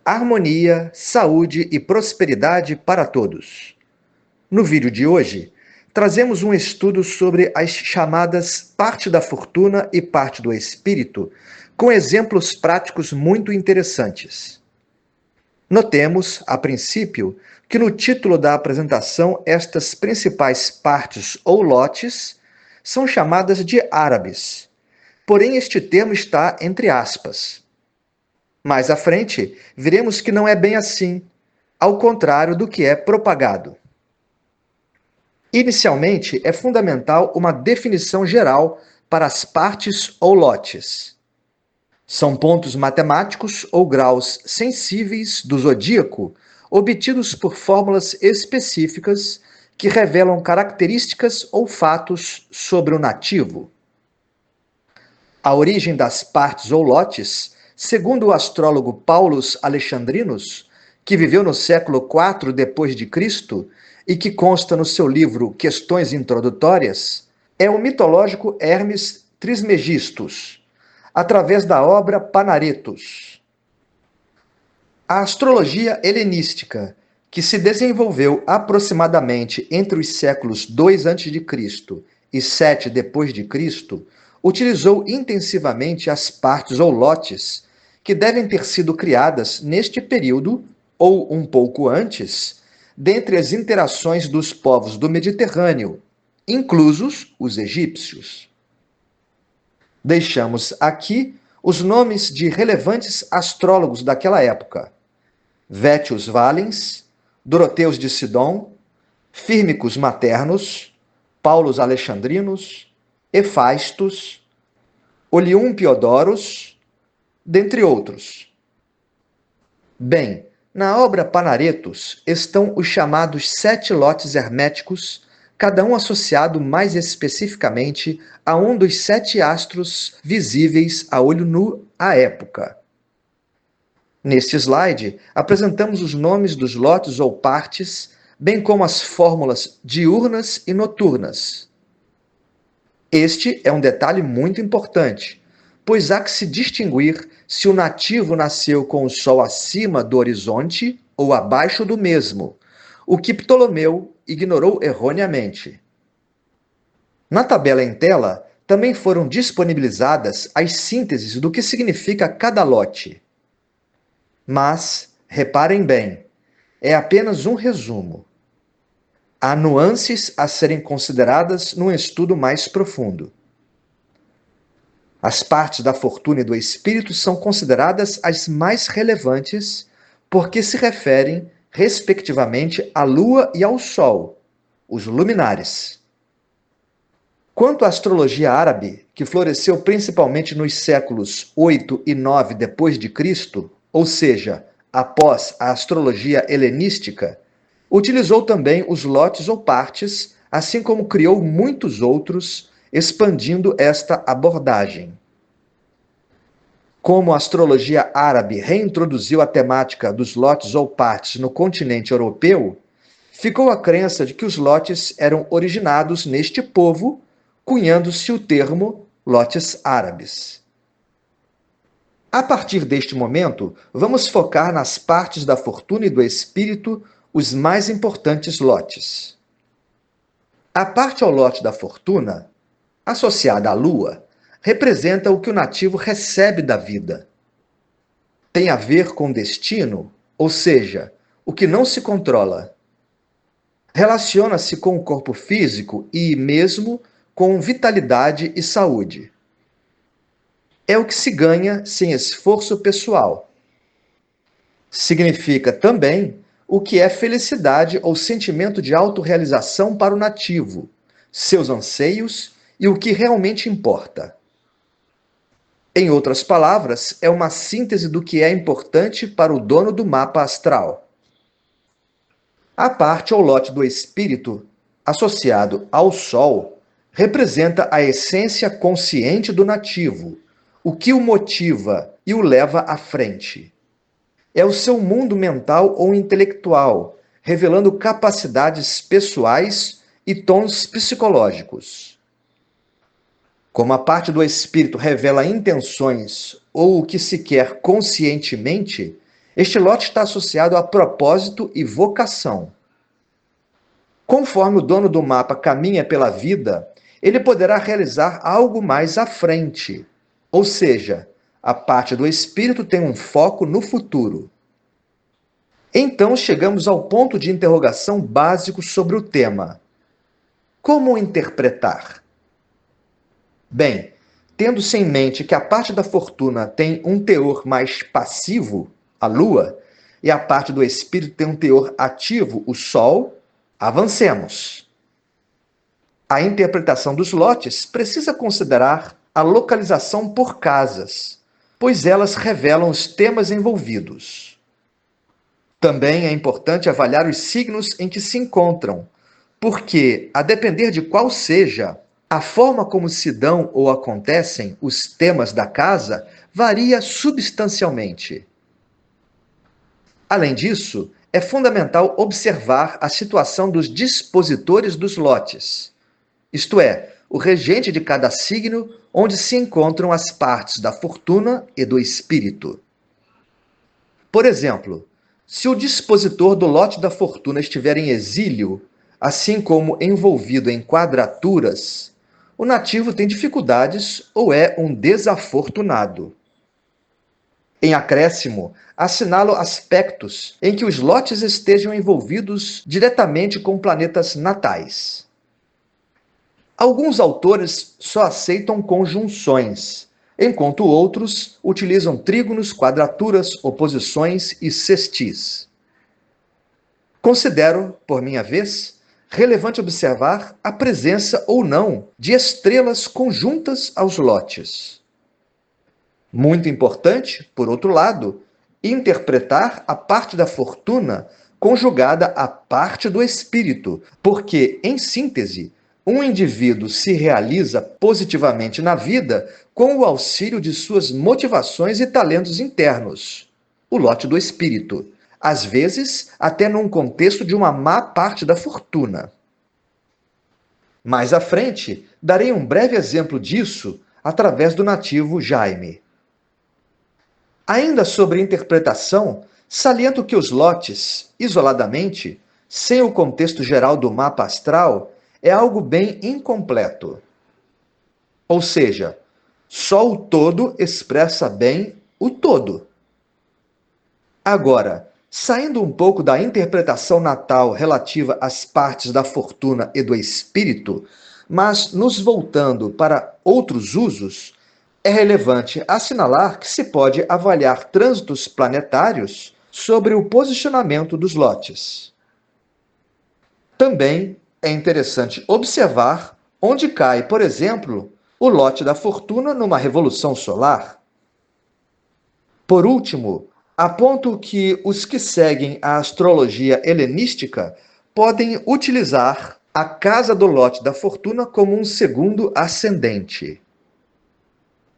Harmonia, saúde e prosperidade para todos. No vídeo de hoje, trazemos um estudo sobre as chamadas parte da fortuna e parte do espírito, com exemplos práticos muito interessantes. Notemos, a princípio, que no título da apresentação estas principais partes ou lotes são chamadas de árabes, porém este termo está entre aspas. Mais à frente, veremos que não é bem assim, ao contrário do que é propagado. Inicialmente, é fundamental uma definição geral para as partes ou lotes. São pontos matemáticos ou graus sensíveis do zodíaco obtidos por fórmulas específicas que revelam características ou fatos sobre o nativo. A origem das partes ou lotes, segundo o astrólogo Paulus Alexandrinus, que viveu no século IV d.C. e que consta no seu livro Questões Introdutórias, é o mitológico Hermes Trismegistus, através da obra Panaretos. A astrologia helenística, que se desenvolveu aproximadamente entre os séculos 2 a.C. e 7 d.C., utilizou intensivamente as partes ou lotes que devem ter sido criadas neste período, ou um pouco antes, dentre as interações dos povos do Mediterrâneo, inclusos os egípcios. Deixamos aqui os nomes de relevantes astrólogos daquela época: Vétius Valens, Doroteus de Sidon, Fírmicos Maternos, Paulus Alexandrinus, Hefaistos, Olium Piodoros, dentre outros. Bem, na obra Panaretos estão os chamados 7 lotes herméticos, cada um associado mais especificamente a um dos 7 astros visíveis a olho nu à época. Neste slide, apresentamos os nomes dos lotes ou partes, bem como as fórmulas diurnas e noturnas. Este é um detalhe muito importante, pois há que se distinguir se o nativo nasceu com o Sol acima do horizonte ou abaixo do mesmo, o que Ptolomeu ignorou erroneamente. Na tabela em tela, também foram disponibilizadas as sínteses do que significa cada lote. Mas, reparem bem, é apenas um resumo. Há nuances a serem consideradas num estudo mais profundo. As partes da fortuna e do espírito são consideradas as mais relevantes porque se referem, respectivamente, à Lua e ao Sol, os luminares. Quanto à astrologia árabe, que floresceu principalmente nos séculos 8 e 9 d.C., ou seja, após a astrologia helenística, utilizou também os lotes ou partes, assim como criou muitos outros, expandindo esta abordagem. Como a astrologia árabe reintroduziu a temática dos lotes ou partes no continente europeu, ficou a crença de que os lotes eram originados neste povo, cunhando-se o termo lotes árabes. A partir deste momento, vamos focar nas partes da fortuna e do espírito, os mais importantes lotes. A parte ou lote da fortuna, associada à Lua, representa o que o nativo recebe da vida. Tem a ver com destino, ou seja, o que não se controla. Relaciona-se com o corpo físico e mesmo com vitalidade e saúde. É o que se ganha sem esforço pessoal. Significa também o que é felicidade ou sentimento de autorrealização para o nativo, seus anseios e o que realmente importa. Em outras palavras, é uma síntese do que é importante para o dono do mapa astral. A parte ou lote do espírito, associado ao Sol, representa a essência consciente do nativo, o que o motiva e o leva à frente. É o seu mundo mental ou intelectual, revelando capacidades pessoais e tons psicológicos. Como a parte do espírito revela intenções ou o que se quer conscientemente, Este lote está associado a propósito e vocação. Conforme o dono do mapa caminha pela vida, ele poderá realizar algo mais à frente. Ou seja, a parte do espírito tem um foco no futuro. Então chegamos ao ponto de interrogação básico sobre o tema. Como interpretar? Bem, tendo-se em mente que a parte da fortuna tem um teor mais passivo, a Lua, e a parte do espírito tem um teor ativo, o Sol, avancemos. A interpretação dos lotes precisa considerar a localização por casas, pois elas revelam os temas envolvidos. Também é importante avaliar os signos em que se encontram, porque, a depender de qual seja, a forma como se dão ou acontecem os temas da casa varia substancialmente. Além disso, é fundamental observar a situação dos dispositores dos lotes, isto é, o regente de cada signo onde se encontram as partes da fortuna e do espírito. Por exemplo, se o dispositor do lote da fortuna estiver em exílio, assim como envolvido em quadraturas, o nativo tem dificuldades ou é um desafortunado. Em acréscimo, assinalo aspectos em que os lotes estejam envolvidos diretamente com planetas natais. Alguns autores só aceitam conjunções, enquanto outros utilizam trígonos, quadraturas, oposições e sextis. Considero, por minha vez, relevante observar a presença ou não de estrelas conjuntas aos lotes. Muito importante, por outro lado, interpretar a parte da fortuna conjugada à parte do espírito, porque, em síntese, um indivíduo se realiza positivamente na vida com o auxílio de suas motivações e talentos internos, o lote do espírito, às vezes até num contexto de uma má parte da fortuna. Mais à frente, darei um breve exemplo disso através do nativo Jaime. Ainda sobre interpretação, saliento que os lotes, isoladamente, sem o contexto geral do mapa astral, é algo bem incompleto. Ou seja, só o todo expressa bem o todo. Agora, saindo um pouco da interpretação natal relativa às partes da fortuna e do espírito, mas nos voltando para outros usos, é relevante assinalar que se pode avaliar trânsitos planetários sobre o posicionamento dos lotes. Também é interessante observar onde cai, por exemplo, o lote da fortuna numa revolução solar. Por último, aponto que os que seguem a astrologia helenística podem utilizar a casa do lote da fortuna como um segundo ascendente.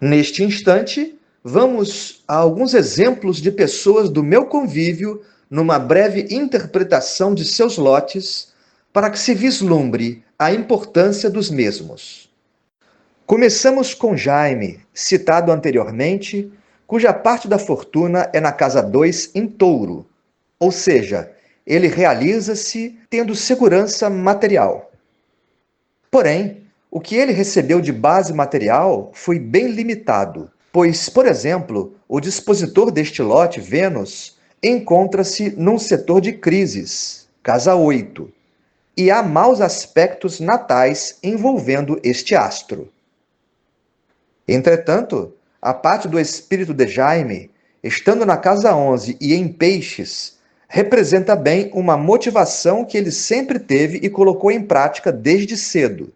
Neste instante, vamos a alguns exemplos de pessoas do meu convívio numa breve interpretação de seus lotes para que se vislumbre a importância dos mesmos. Começamos com Jaime, citado anteriormente, cuja parte da fortuna é na casa 2 em Touro, ou seja, ele realiza-se tendo segurança material. Porém, o que ele recebeu de base material foi bem limitado, pois, por exemplo, o dispositor deste lote, Vênus, encontra-se num setor de crises, casa 8, e há maus aspectos natais envolvendo este astro. Entretanto, a parte do espírito de Jaime, estando na casa 11 e em Peixes, representa bem uma motivação que ele sempre teve e colocou em prática desde cedo.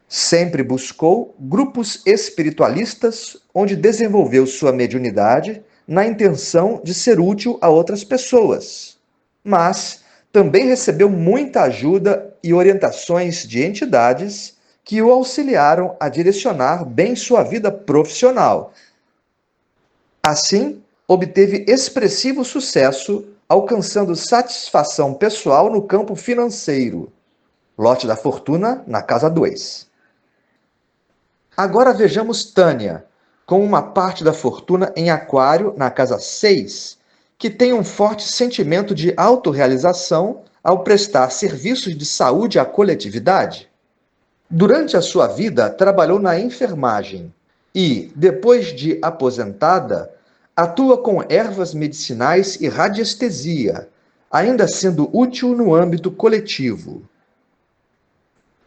Sempre buscou grupos espiritualistas onde desenvolveu sua mediunidade na intenção de ser útil a outras pessoas, mas também recebeu muita ajuda e orientações de entidades que o auxiliaram a direcionar bem sua vida profissional. Assim, obteve expressivo sucesso, alcançando satisfação pessoal no campo financeiro. Lote da fortuna na casa 2. Agora vejamos Tânia, com uma parte da fortuna em Aquário na casa 6, que tem um forte sentimento de autorrealização ao prestar serviços de saúde à coletividade. Durante a sua vida, trabalhou na enfermagem e, depois de aposentada, atua com ervas medicinais e radiestesia, ainda sendo útil no âmbito coletivo.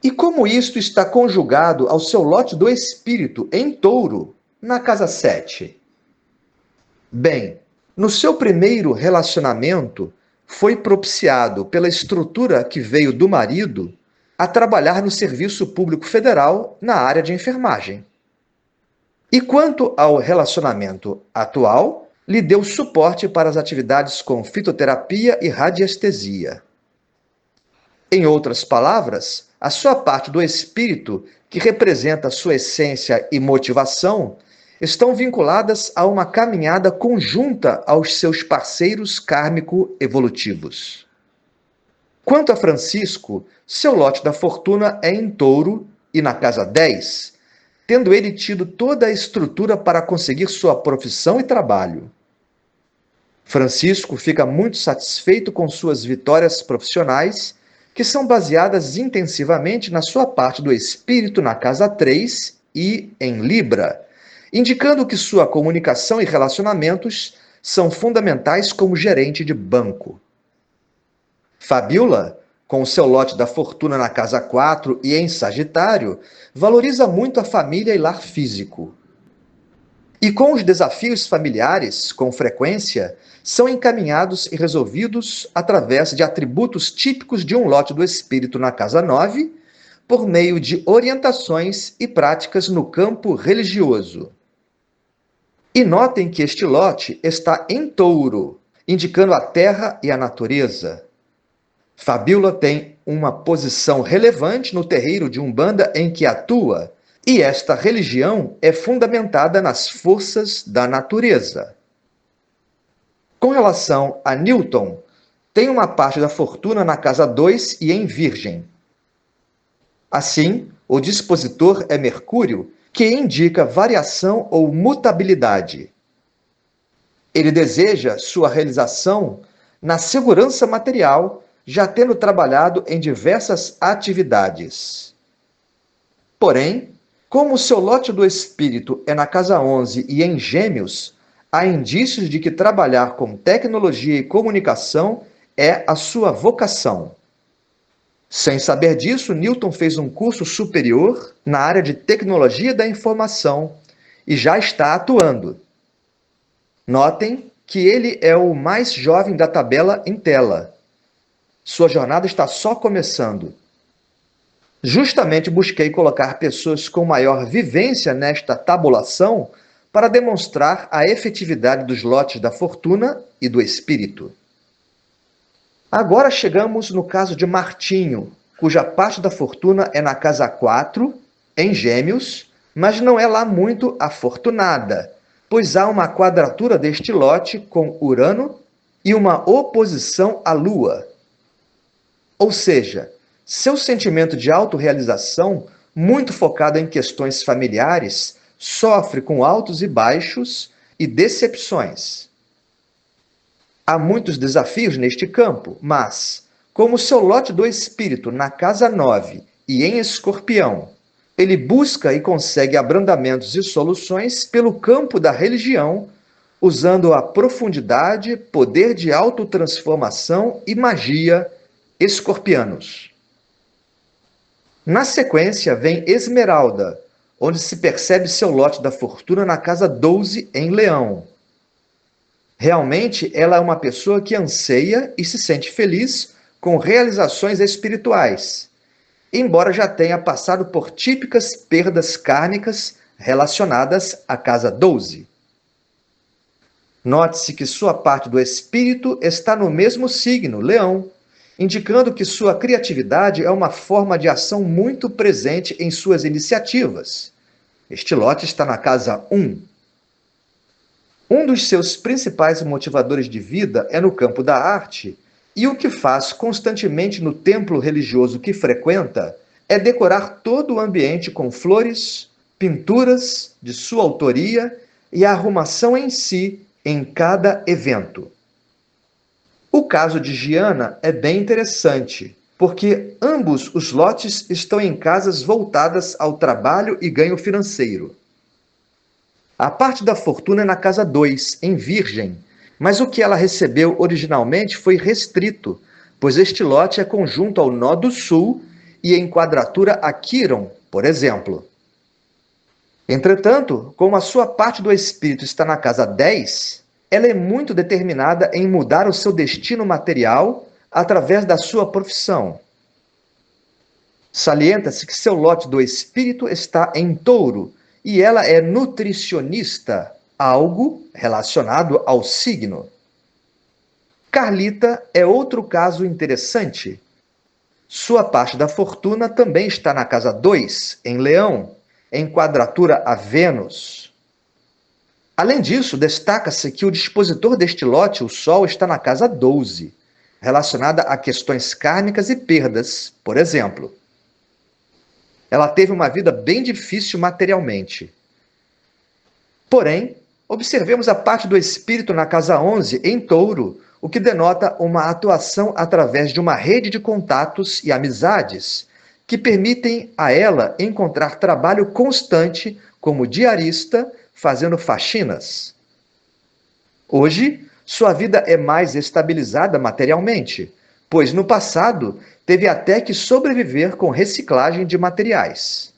E como isto está conjugado ao seu lote do espírito em Touro, na casa 7? Bem, no seu primeiro relacionamento, foi propiciado pela estrutura que veio do marido a trabalhar no Serviço Público Federal na área de enfermagem. E quanto ao relacionamento atual, lhe deu suporte para as atividades com fitoterapia e radiestesia. Em outras palavras, a sua parte do espírito, que representa sua essência e motivação, estão vinculadas a uma caminhada conjunta aos seus parceiros kármico-evolutivos. Quanto a Francisco, seu lote da fortuna é em Touro e na casa 10, tendo ele tido toda a estrutura para conseguir sua profissão e trabalho. Francisco fica muito satisfeito com suas vitórias profissionais, que são baseadas intensivamente na sua parte do espírito na casa 3 e em Libra, indicando que sua comunicação e relacionamentos são fundamentais como gerente de banco. Fabiola, com o seu lote da fortuna na casa 4 e em Sagitário, valoriza muito a família e lar físico. E com os desafios familiares, com frequência, são encaminhados e resolvidos através de atributos típicos de um lote do espírito na casa 9, por meio de orientações e práticas no campo religioso. E notem que este lote está em Touro, indicando a terra e a natureza. Fabiola tem uma posição relevante no terreiro de Umbanda em que atua, e esta religião é fundamentada nas forças da natureza. Com relação a Newton, tem uma parte da fortuna na casa 2 e em Virgem. Assim, o dispositor é Mercúrio, que indica variação ou mutabilidade. Ele deseja sua realização na segurança material, já tendo trabalhado em diversas atividades. Porém, como o seu lote do espírito é na casa 11 e em Gêmeos, há indícios de que trabalhar com tecnologia e comunicação é a sua vocação. Sem saber disso, Newton fez um curso superior na área de tecnologia da informação e já está atuando. Notem que ele é o mais jovem da tabela em tela. Sua jornada está só começando. Justamente busquei colocar pessoas com maior vivência nesta tabulação para demonstrar a efetividade dos lotes da fortuna e do espírito. Agora chegamos no caso de Martinho, cuja parte da fortuna é na casa 4, em Gêmeos, mas não é lá muito afortunada, pois há uma quadratura deste lote com Urano e uma oposição à Lua. Ou seja, seu sentimento de autorrealização, muito focado em questões familiares, sofre com altos e baixos e decepções. Há muitos desafios neste campo, mas, como seu lote do espírito na casa 9 e em Escorpião, ele busca e consegue abrandamentos e soluções pelo campo da religião, usando a profundidade, poder de autotransformação e magia escorpianos. Na sequência vem Esmeralda, onde se percebe seu lote da fortuna na casa 12 em Leão. Realmente, ela é uma pessoa que anseia e se sente feliz com realizações espirituais, embora já tenha passado por típicas perdas kármicas relacionadas à casa 12. Note-se que sua parte do espírito está no mesmo signo, Leão, indicando que sua criatividade é uma forma de ação muito presente em suas iniciativas. Este lote está na casa 1. Um dos seus principais motivadores de vida é no campo da arte, e o que faz constantemente no templo religioso que frequenta é decorar todo o ambiente com flores, pinturas de sua autoria e a arrumação em si em cada evento. caso de Giana é bem interessante, porque ambos os lotes estão em casas voltadas ao trabalho e ganho financeiro. A parte da fortuna é na casa 2, em Virgem, mas o que ela recebeu originalmente foi restrito, pois este lote é conjunto ao nó do sul e em quadratura a Quíron, por exemplo. Entretanto, como a sua parte do espírito está na casa 10, ela é muito determinada em mudar o seu destino material através da sua profissão. Salienta-se que seu lote do espírito está em Touro e ela é nutricionista, algo relacionado ao signo. Carlita é outro caso interessante. Sua parte da fortuna também está na casa 2, em Leão, em quadratura a Vênus. Além disso, destaca-se que o dispositor deste lote, o Sol, está na casa 12, relacionada a questões kármicas e perdas, por exemplo. Ela teve uma vida bem difícil materialmente. Porém, observemos a parte do espírito na casa 11, em Touro, o que denota uma atuação através de uma rede de contatos e amizades que permitem a ela encontrar trabalho constante como diarista, fazendo faxinas. Hoje, sua vida é mais estabilizada materialmente, pois no passado teve até que sobreviver com reciclagem de materiais.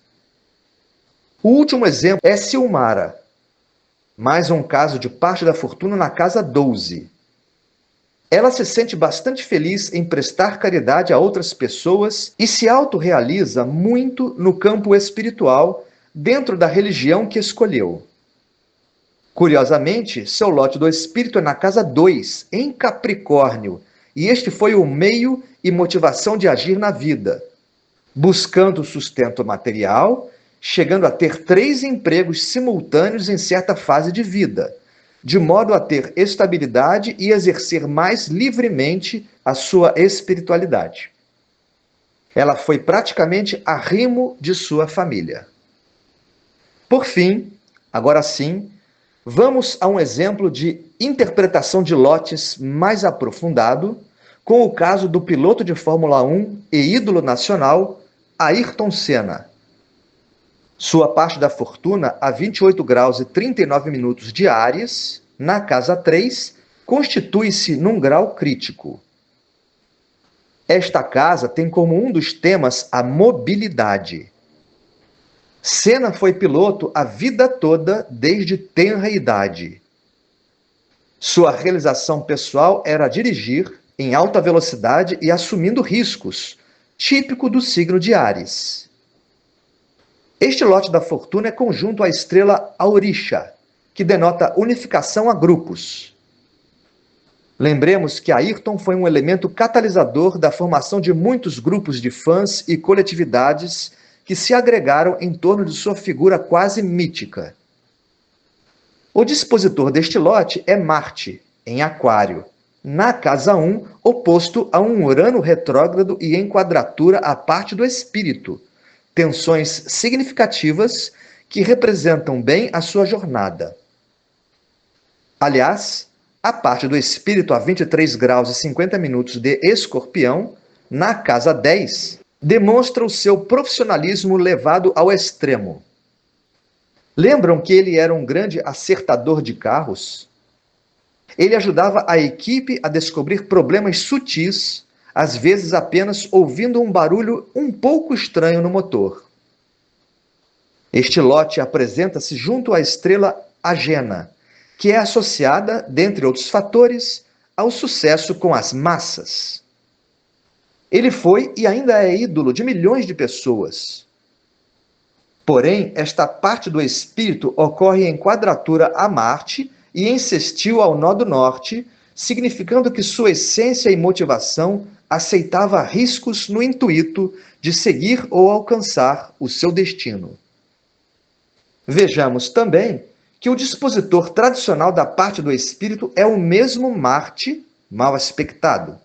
O último exemplo é Silmara, mais um caso de parte da fortuna na casa 12. Ela se sente bastante feliz em prestar caridade a outras pessoas e se autorrealiza muito no campo espiritual dentro da religião que escolheu. Curiosamente, seu lote do espírito é na casa 2, em Capricórnio, e este foi o meio e motivação de agir na vida, buscando sustento material, chegando a ter 3 empregos simultâneos em certa fase de vida, de modo a ter estabilidade e exercer mais livremente a sua espiritualidade. Ela foi praticamente arrimo de sua família. Por fim, agora sim, vamos a um exemplo de interpretação de lotes mais aprofundado, com o caso do piloto de Fórmula 1 e ídolo nacional, Ayrton Senna. Sua parte da fortuna, a 28 graus e 39 minutos de Áries, na casa 3, constitui-se num grau crítico. Esta casa tem como um dos temas a mobilidade. Senna foi piloto a vida toda desde tenra idade. Sua realização pessoal era dirigir em alta velocidade e assumindo riscos, típico do signo de Áries. Este lote da fortuna é conjunto à estrela Aurixa, que denota unificação a grupos. Lembremos que Ayrton foi um elemento catalisador da formação de muitos grupos de fãs e coletividades que se agregaram em torno de sua figura quase mítica. O dispositor deste lote é Marte, em Aquário, na casa 1, oposto a um Urano retrógrado e em quadratura à parte do espírito, tensões significativas que representam bem a sua jornada. Aliás, a parte do espírito a 23 graus e 50 minutos de Escorpião, na casa 10, demonstra o seu profissionalismo levado ao extremo. Lembram que ele era um grande acertador de carros? Ele ajudava a equipe a descobrir problemas sutis, às vezes apenas ouvindo um barulho um pouco estranho no motor. Este lote apresenta-se junto à estrela Agena, que é associada, dentre outros fatores, ao sucesso com as massas. Ele foi e ainda é ídolo de milhões de pessoas. Porém, esta parte do espírito ocorre em quadratura a Marte e em sextil ao nó do norte, significando que sua essência e motivação aceitava riscos no intuito de seguir ou alcançar o seu destino. Vejamos também que o dispositor tradicional da parte do espírito é o mesmo Marte, mal aspectado.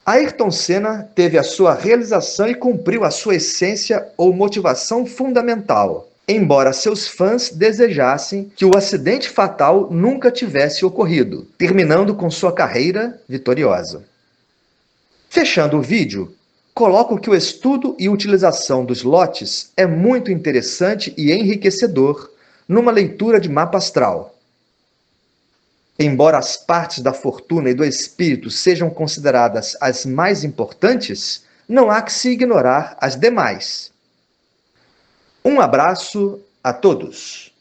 Ayrton Senna teve a sua realização e cumpriu a sua essência ou motivação fundamental, embora seus fãs desejassem que o acidente fatal nunca tivesse ocorrido, terminando com sua carreira vitoriosa. Fechando o vídeo, coloco que o estudo e utilização dos lotes é muito interessante e enriquecedor numa leitura de mapa astral. Embora as partes da fortuna e do espírito sejam consideradas as mais importantes, não há que se ignorar as demais. Um abraço a todos!